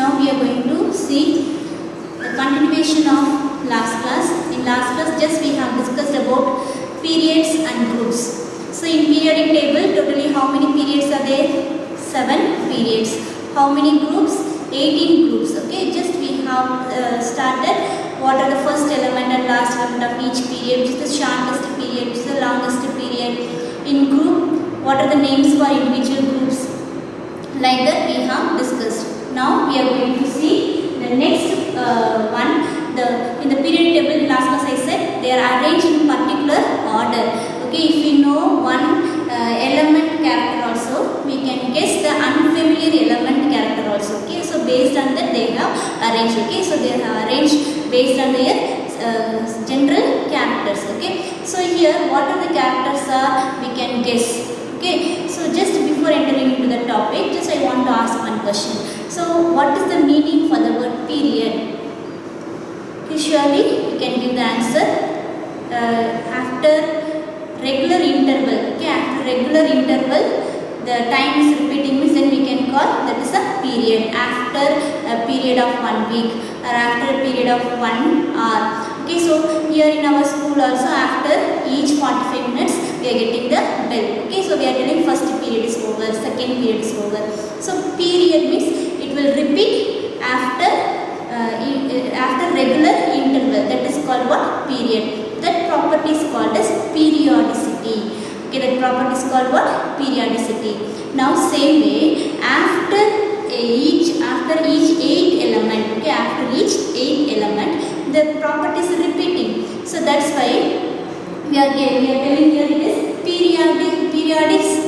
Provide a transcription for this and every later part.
now we are going to see the continuation of last class. In last class just we have discussed about periods and groups. So in periodic table totally how many periods are there? 7 periods. How many groups? 18 groups. Okay, just we have started what are the first element and last element of each period, which is the shortest period, which is the longest period. In group, what are the names for individual groups? Like that we have discussed. Now we are going to see the next one. In the period table last class I said they are arranged in particular order. Okay, if we know one element character also, we can guess the unfamiliar element character also. Okay, so based on that they have arranged. Okay, so they have arranged based on their general characters. Okay, so here what are the characters are we can guess. Okay, so just before entering into the topic, just I want to ask one question. So what is the meaning for the word period? Okay, surely you can give the answer. After regular interval, okay, after regular interval the time is repeating means then we can call that is a period. After a period of 1 week or after a period of 1 hour. Okay, so here in our school also after each 45 minutes we are getting the bell. Okay, so we are telling first period is over, second period is over. So period means it will repeat after regular interval, that is called what? Period. That property is called as periodicity. Okay, that property is called what? Periodicity. Now same way after each 8 element, okay, after each 8 element the property is repeating. So that's why we are telling here it is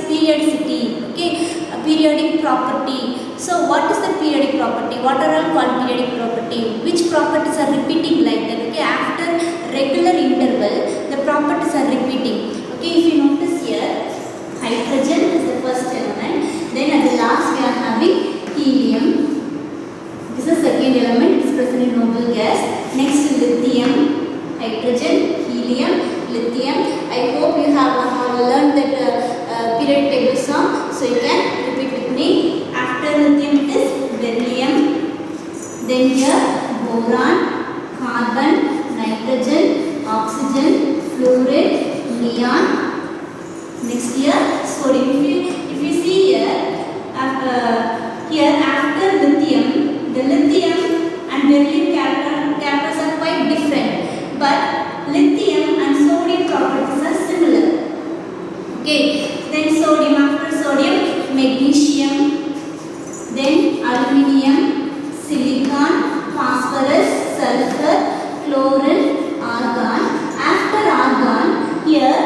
periodicity. Okay, a periodic property. So what is the periodic property? What are all called periodic property? Which properties are repeating like that? Okay, after regular interval the properties are repeating. Okay, if you notice here hydrogen is the first element, then at the last we are having helium. This is the second element, it is present in noble gas. Next lithium, hydrogen, helium, lithium. I hope you have learned that periodic table song, so you can repeat with me. After lithium it is beryllium, then here boron, carbon, nitrogen, oxygen, fluoride, neon. Next here sodium. If you see here after lithium, the lithium and beryllium characters are quite different, but lithium and sodium properties are similar. Okay, then sodium, after sodium magnesium, then aluminium, silicon, phosphorus, sulfur, chlorine, argon. After argon here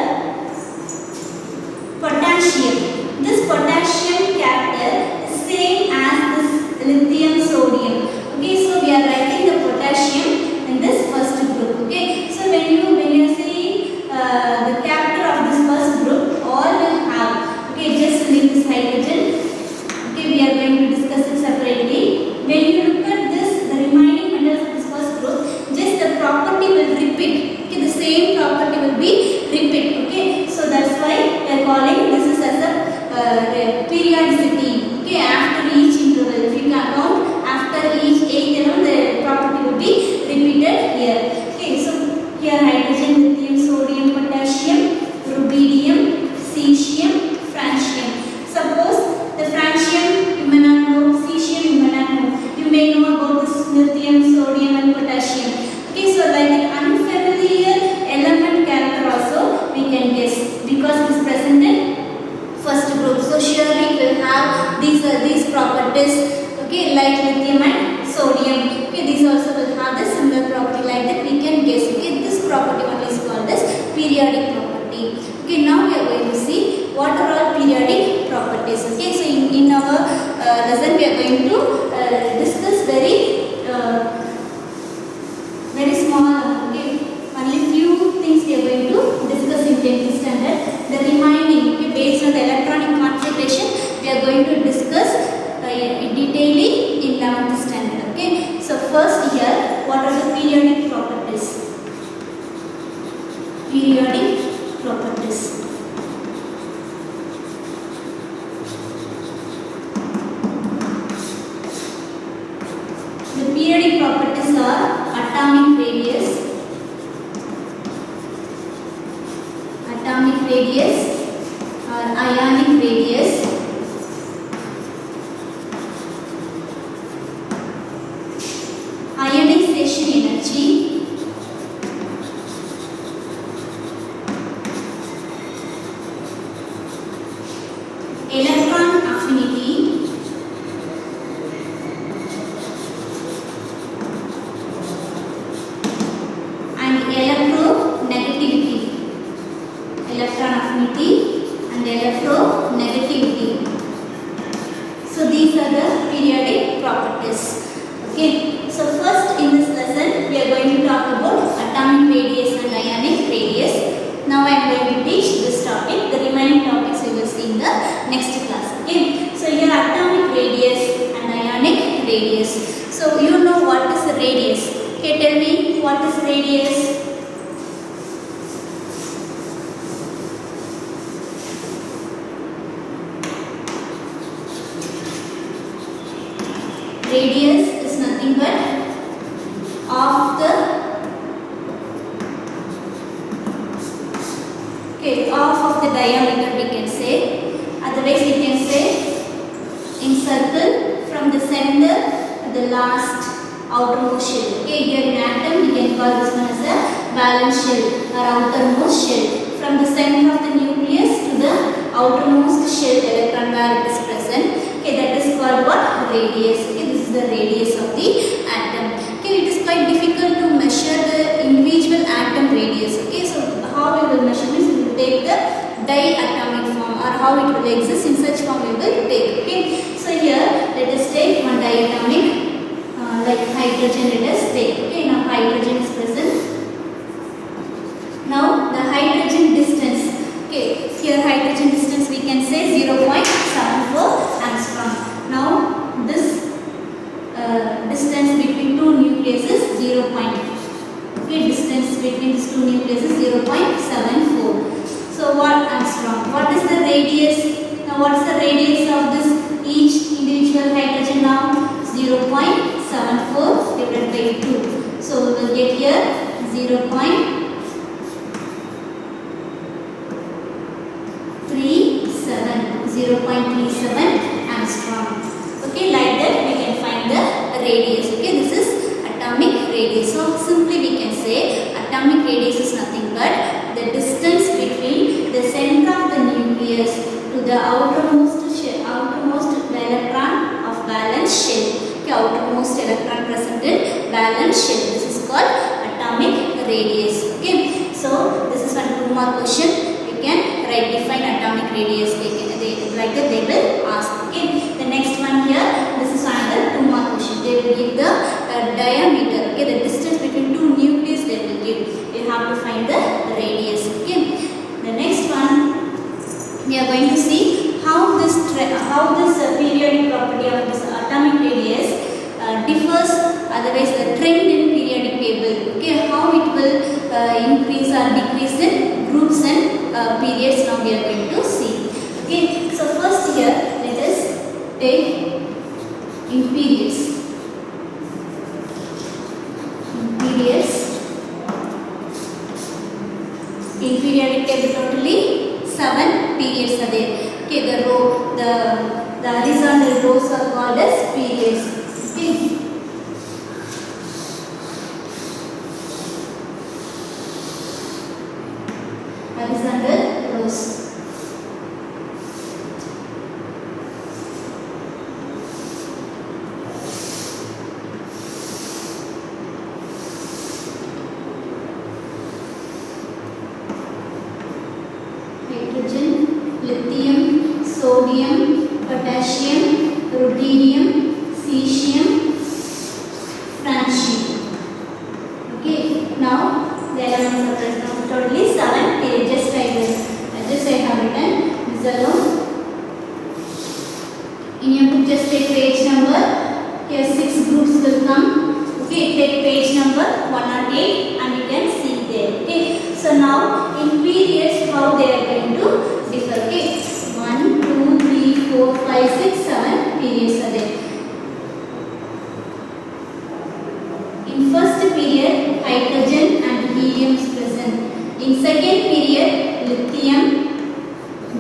potassium. This potassium character is same as this lithium, sodium. Okay, so we are writing the potassium in this first group. Okay, so when you see the character of this first group, all will have. Okay, just leave this hydrogen. Okay, we are going to discuss it separately. When you look at this, the remaining metals of this first group, just the property will repeat. Okay, the same property will be repeat. Okay, so that's why we are calling this is as a periodicity. Okay, after each interval, if you can count after each 8 element, the property will be repeated here. Okay, so here hydrogen, lithium, sodium, potassium, rubidium, cesium, francium. Suppose the francium you may not know, cesium you may not know. You may know about this lithium, sodium and potassium. Okay, so like an unfamiliar element character also we can guess because it is present in first group. So surely we will have these properties. Okay, like lithium and sodium. Okay, these also will have the similar property like that we can guess. Okay, this property only is called as periodic property. Okay, now we are going to see what are all periodic properties. Okay, so in our lesson we are going to discuss very small. Okay, only few things we are going to discuss in 10th standard. The remaining, okay, based on the electronic configuration we are going to discuss detailing in 11th standard. Okay, so first here what are the periodic properties? Periodic properties. are atomic radius, or ionic radius, ionization energy, electron affinity, and electronegativity. Electron affinity and electronegativity. So these are the periodic properties. Okay. So first in this lesson we are going to talk about atomic radius and ionic radius. Now I am going to teach this topic. The remaining topics we will see in the next class. Okay. So here atomic radius and ionic radius. So you know what is the radius? Okay, tell me what is radius? Radius is nothing but half of the diameter we can say. Otherwise we can say in circle from the center to the last outermost shell. Okay, here in atom we can call this one as a valence shell or outermost shell. From the center of the nucleus to the outermost shell electron where it is present. Okay, that is called what? Radius. Okay, this is the radius of the atom. Okay, it is quite difficult to measure the individual atom radius. Okay, so how we will measure means we will take the diatomic form or how it will exist in such form we will take. Okay, so here let us take one diatomic like hydrogen let us take. Okay, now hydrogen is present. Now the hydrogen distance. Okay, here hydrogen distance we can say 0.74 angstrom. Now this distance between two nucleuses 0. Okay, distance between these two nucleuses 0.74. So what angstrom? What is the radius? Now what is the radius of this each individual hydrogen now? 0.74 divided by 2. So we will get here 0.37 angstrom. Okay, like that we can find the radius. Okay, this is atomic radius. So simply we can say atomic radius is nothing but the distance between the center of the nucleus to the outermost shell, outermost electron of valence shell. Okay, outermost electron present in valence shell. This is called atomic radius. Okay, so this is one 2 mark question. You can write define atomic radius. Like that they will ask. Okay, the next one here, this is another 2 mark question. They will give the diameter. Okay, the distance between two nucleus they will give. You have to find the radius. Okay, the next one we are going to see how this periodic property of this atomic radius differs. Otherwise the trend in periodic table. Okay, how it will increase or decrease in groups and periods. Now we are going to see. Okay, so first here let us take in periods. In periodic table totally 7 periods are there. Okay, the horizontal rows are called as periods. Okay. Horizontal rows. Hydrogen, lithium, sodium, potassium, ruthenium, cesium, francium. Okay, now the elements are present. Totally 7 periods. Just I have written this alone. In your book, just take page number. Here 6 groups will come. Okay, take page number 108 and you can see there. Okay, so now in periods how they are going to differ. Okay, 1, 2, 3, 4, 5, 6, 7 periods are there. In first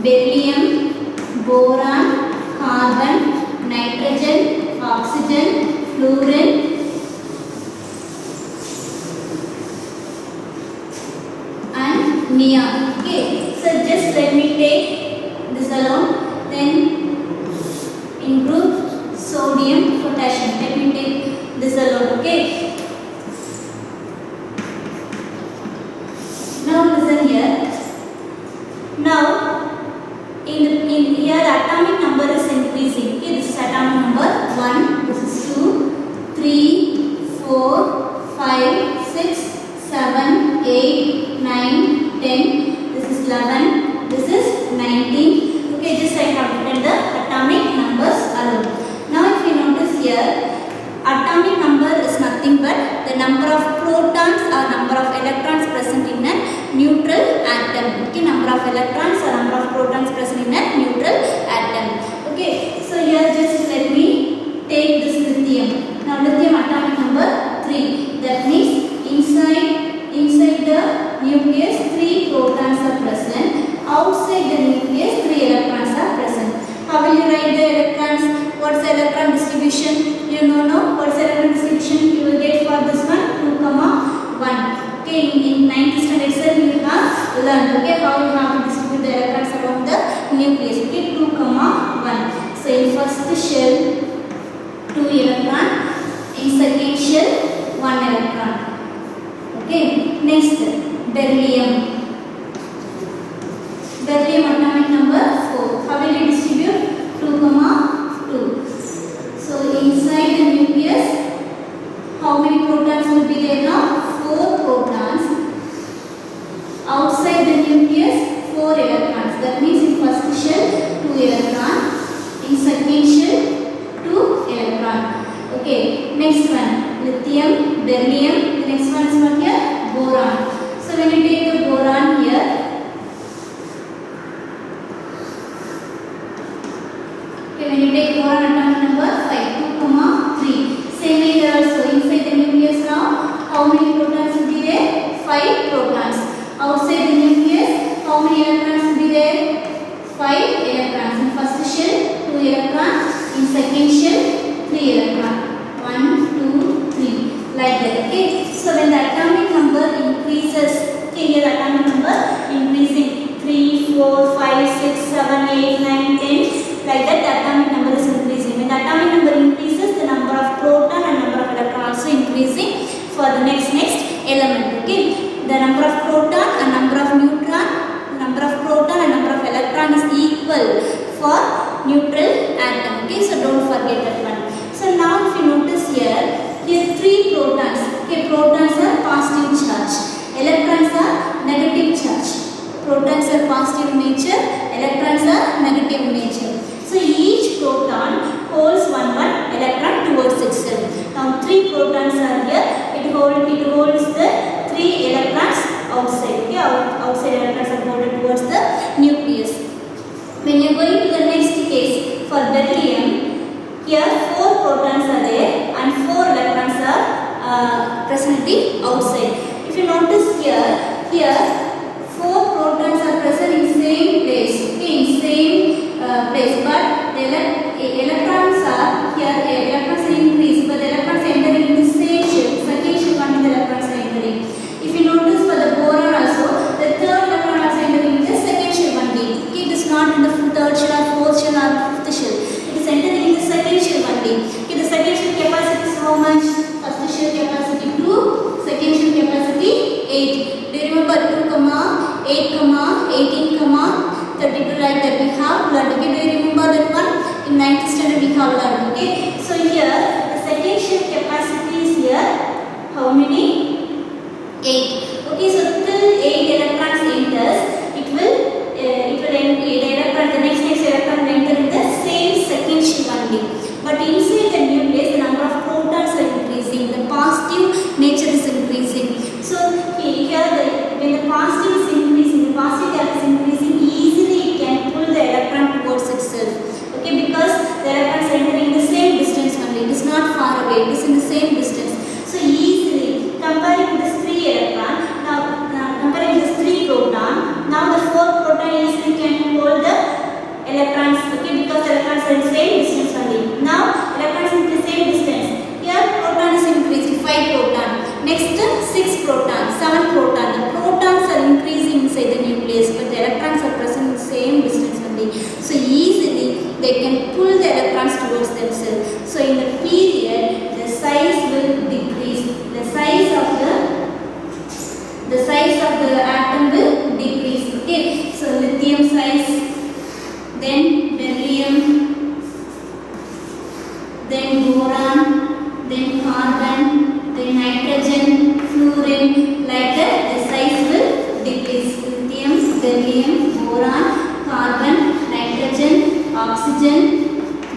beryllium, boron, carbon, nitrogen, oxygen, fluorine, and neon. Okay, so just let me take this alone. Then in group sodium, potassium. Let me take this alone. Okay. Now listen here. Now in here atomic number is increasing. Okay, this is atomic number 1. This is 2, 3, 4, 5, 6, 7, 8, 9, 10. This is 11. This is 19. Okay, just I have written the atomic numbers alone. Now if you notice here, atomic number is nothing but the number of protons or number of electrons present in a neutral atom. Okay, number of electrons or number of protons present in a neutral atom. Okay, so here just let me take this lithium. Now lithium atomic number 3. That means inside the nucleus 3 protons are present. Outside the nucleus 3 electrons are present. How will you write the electrons? What's the electron distribution? You know what's the electron distribution you will get for this one? 2, 1. Okay, in 9th standard itself you have learned. Okay, how you have to distribute the electrons around the nucleus. Okay, 2, 1. So in first shell 2 electron, in second shell 1 electron. Okay, next beryllium. Beryllium atomic number 4. How will you distribute? 2, 2. So inside the nucleus, how many protons will be there now? 4 protons. Outside the nucleus, 4 electrons. That means in first shell, 2 electron. In second shell, 2 electron. Okay, next one, lithium, beryllium. The next one is what here? Boron. So when you take the boron here, when you take boron atomic number 5, 2, 3. Same way here also, inside the nucleus now, how many protons will be there? 5 protons. Outside the nucleus, how many electrons will be there? 5 electrons. In first shell, 2 electrons. In second shell, 3 electrons. 1, 2, 3. Like that. Okay. So when the atomic number increases, okay, here the atomic number increasing 3, 4, 5, 6, 7, 8, 9, 10. Like that, the atomic number is increasing. When the atomic number increases, the number of proton and number of electron also increasing for the next element. Okay, the number of proton and number of neutron, number of proton and number of electron is equal for neutral atom. Okay, so don't forget that one. So now if you notice here 3 protons. Okay, protons are positive charge, electrons are negative charge. Protons are positive in nature, electrons are negative in nature. So each proton holds one electron towards itself. Now 3 protons are here. It holds the 3 electrons outside. Okay, outside electrons are holded towards the nucleus. When you are going to the next case for beryllium, here 4 protons are there and 4 electrons are presently outside. If you notice here 4 protons are present in same place. Okay, in same place, but the electrons are here. Electrons are increased, but the electrons are entering in the same shell. Second shell, one the electrons are entering. If you notice for the boron also, the third electron is entering in the second shell only. Okay, it is not in the third shell or fourth shell or fifth shell. It is entering in the second shell only. Okay, the second shell capacity is how much? First shell capacity 2, second shell capacity 8. Do you remember 2, 8, 18, 32 like that we have learned. Okay, do you remember that one? In 9th standard we have learned. Okay, so here the second shell capacity is here how many? 8. Okay, so till 8 electrons enters, the next electron will enter in the same second shell only. But inside the nucleus, the number of protons are increasing. The positive nature is increasing. So here when the positive is increasing, the positive charge is increasing, easily it can pull the electron towards itself. Okay, because the electrons are entering the same distance only. It is not far away. It is in the same distance. So easily, compare then beryllium, then boron, then carbon, then nitrogen, fluorine. Like that, the size will decrease. Lithium, beryllium, boron, carbon, nitrogen, oxygen,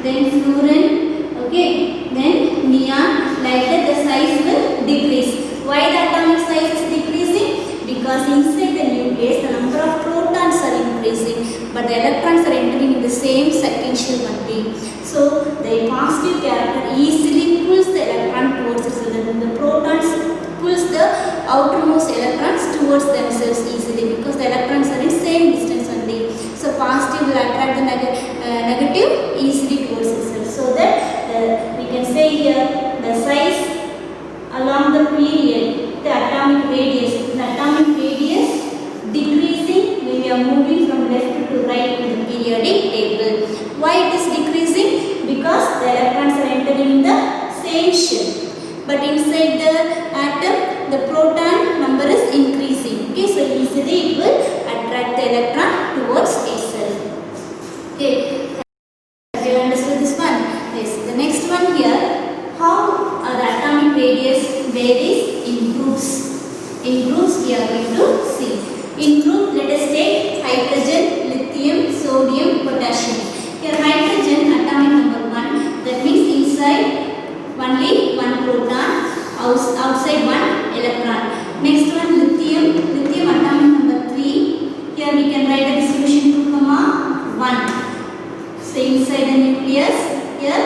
then fluorine. Okay, then neon. Like that, the size will decrease. Why the atomic size is decreasing? Because inside the nucleus, the number of protons are increasing, but the electrons are entering in the same second shell only. So the positive character easily pulls the electron towards itself. The protons pulls the outermost electrons towards themselves easily because the electrons are in same distance only. So positive will attract the negative easily towards itself. So that we can say here the size along the period, the atomic radius decreasing when we are moving from left to right in the periodic table. Why it is decreasing? Because the electrons are entering in the same shell, but inside the atom the proton number is increasing. Okay, so easily it will attract the electron towards itself. Okay, have you understood this one? Yes. The next one here, how the atomic radius varies in groups. In groups we are going to see. In group, let us take hydrogen, lithium, sodium, potassium. Here hydrogen atomic number 1, that means inside only one proton, outside one electron. Next one lithium atomic number 3. Here we can write a distribution 2, 1. So inside the nucleus, here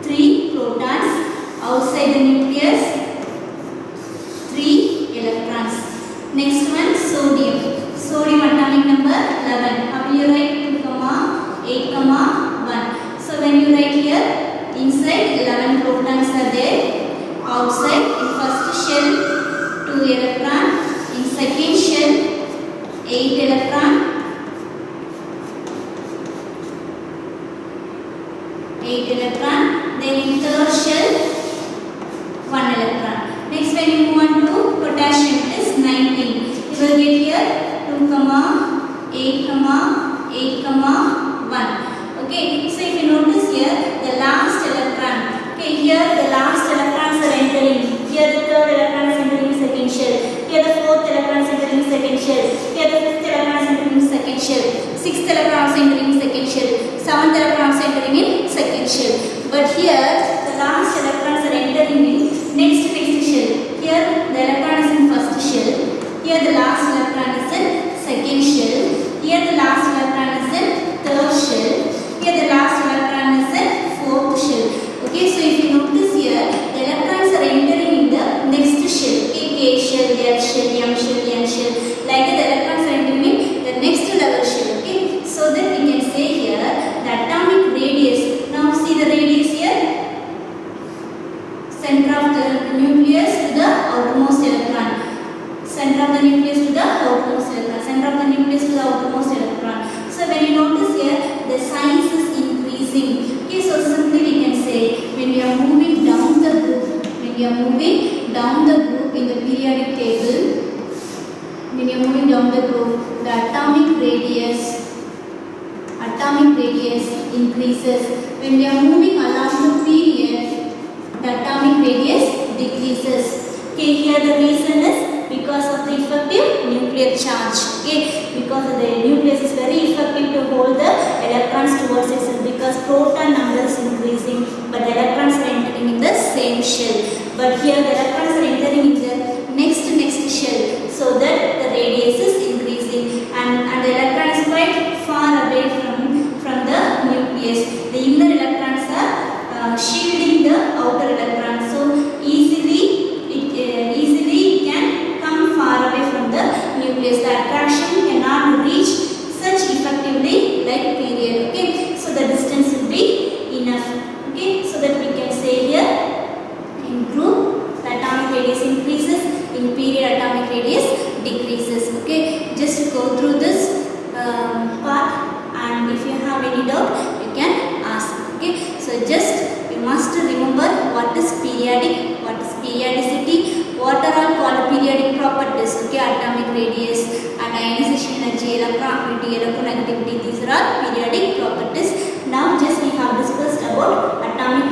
3 protons, outside the nucleus 3 electrons. Next one sodium atomic number 11. How will you write 2, 8, 1? So when you write here, inside 11 protons are there, outside in first shell 2 electron, in second shell 8 electron, 8 electron, then in third shell 1 electron. Next when you move on to potassium, it is 19. You will get here 2, 8, 1. Okay, so if you notice here the last electron, okay, here the last electrons are entering, here the third electron is entering second shell, here the fourth electron is entering second shell, here the fifth electron is entering second shell, sixth electron is entering second shell, seventh electron is entering in second shell. But here the last electrons are entering in next shell. Here the electron is in first shell, here the last electron is in second shell, here the last electron is in third shell, here the last electron is in fourth shell. Okay, so if you notice here, the electrons are entering in the next shell, K shell, L shell, M shell, N shell. Like that, the electrons are entering in the next level shell. Okay, so that we can say here the atomic radius. Now see the radius here, center of the nucleus to the outermost electron. Center of the nucleus to the outermost electron. Center of the nucleus to the outermost electron. So when you notice here, the size is increasing. Okay, so simply we can say when we are moving down the group, in the periodic table, when you are moving down the group, the atomic radius increases. When we are moving along the period, the atomic radius decreases. Okay, here the reason is because of the effective nuclear charge. Okay, because the nucleus is very effective to hold the electrons towards itself, because proton number is increasing, but the electrons are entering in the same shell. But here the electrons are entering in the next shell, so that the radius is increasing, and the electron is quite far away from the nucleus. The inner electrons are shielding the outer electrons, so easily it can come far away from the nucleus. The attraction cannot reach such effectively like period. Okay, so the distance will be enough. Okay, so that we can say here in group the atomic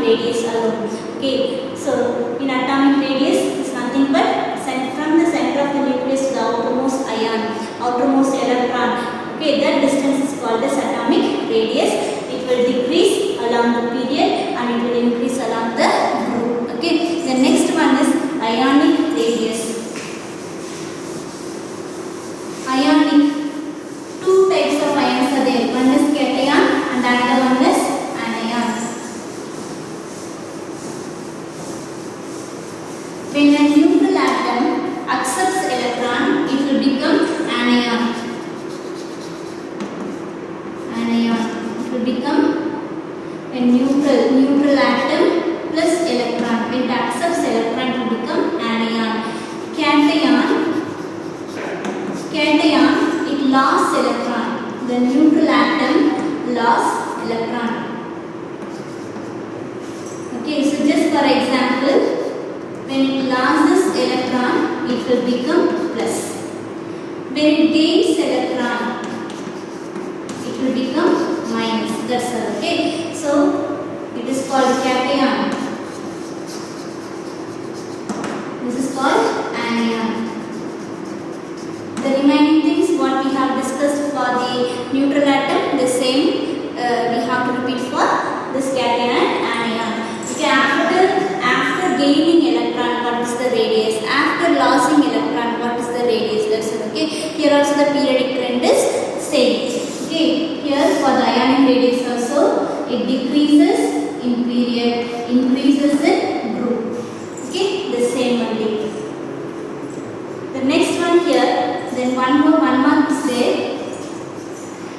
radius alone. Okay, so in atomic radius is nothing but from the center of the nucleus to the outermost ion, outermost electron. Okay, that distance is called as atomic radius. It will decrease along the period and it will increase along the group. Okay, the next one is ionic radius. Ionic, two types of ions are there. One is cation and another one is anion. When a neutral atom accepts electron, it will become anion. Anion. It will become a neutral atom plus electron. When it accepts electron, it will become anion. Cation, it lost electron. The neutral atom lost electron. Okay, so just for example, when it loses electron, it will become plus. When it gains electron, it will become minus. That's all. Okay, so it is called cation. This is called anion. The remaining things what we have discussed for the neutral atom, the same we have to repeat for this cation and anion. Okay, after gaining electron, what is the radius? After losing electron, what is the radius? That's it. Okay, here also the periodic trend is same. Okay, here for the ionic radius also it decreases in period, increases in group. Okay, the same only. The next one here, then one more is there.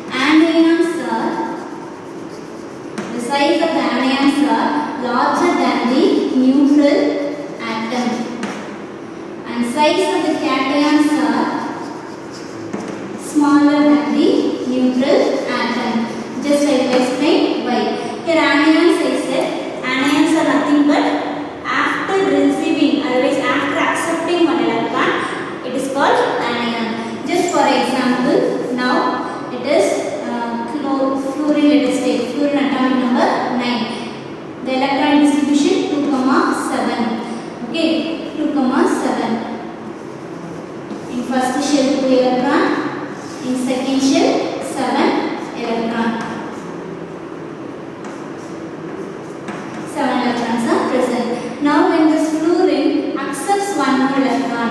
Anions are, the size of the anions are larger than the neutral atom, and size of the cations are smaller than the neutral atom. Just I will explain why. Here anions, I said, anions are nothing but after receiving, otherwise after accepting one electron, it is called anion. Just for example, now it is fluorine, let us take fluorine atomic number 9. The electron distribution 2,7. Okay, 2,7. In first shell 2 electron, in second shell 7 electron. 7 electrons are present. Now when this fluorine accepts one more electron,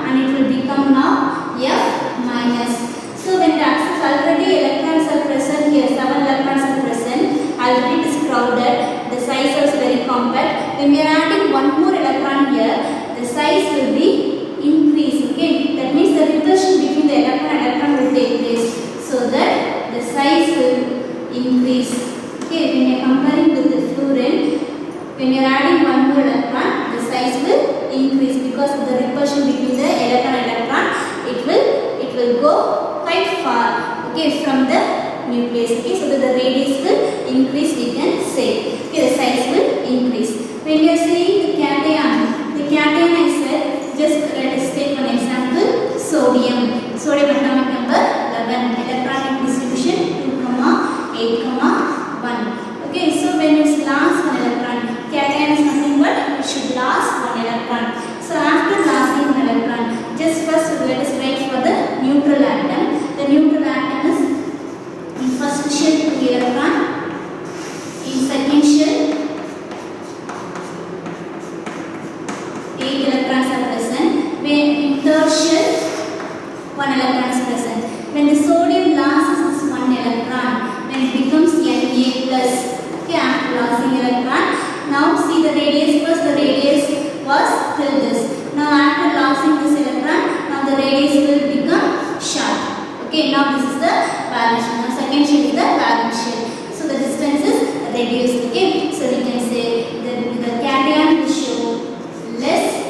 and it will become now F minus. So when it accepts, already electrons are present here, 7 electrons are present, already it is crowded, the size is very compact. When we are adding one more electron here, the size will be increased. Okay, that means the repulsion between the electron and electron will take place, so that the size will increase. Okay, when you are comparing with the fluorine, when you are adding one more electron, the size will increase because of the repulsion between the electron and electron. It will go quite far, okay, from the nucleus. Okay, so that the radius will increase, we can say. Okay, the size will increase. When we are saying the cation I said, just let us take one example. Sodium atomic number 11, electronic distribution 2, 8, 1. Okay, so when it lost one electron, cation is nothing but it should last one electron. So after losing one electron, just first let us write for the neutral atom. The neutral atom is in first shell 2 electron, in second shell 8 electrons are present. When in third shell 1 electron is present. When the sodium loses this 1 electron, when it becomes Na plus. Okay, after losing electron, now see the radius. First the radius was till this. Now after losing this electron, now the radius will become short. Okay, now this is the valence shell. Now second shell is the valence shell. So the distance is reduced. Okay, so we can say the cation will show less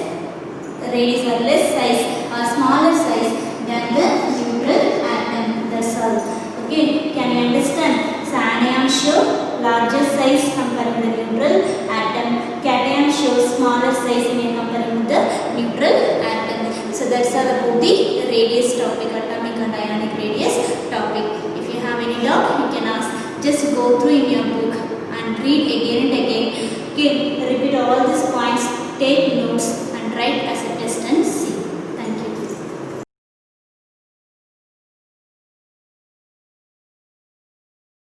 radius or less size or smaller size than the neutral atom. That's all. Okay, can you understand? So anion show larger size comparing the neutral atom. Cation shows smaller size when comparing with the neutral atom. So that's all about the radius topic, atomic and ionic radius topic. If you have any doubt, you can ask. Just go through in your book and read read again and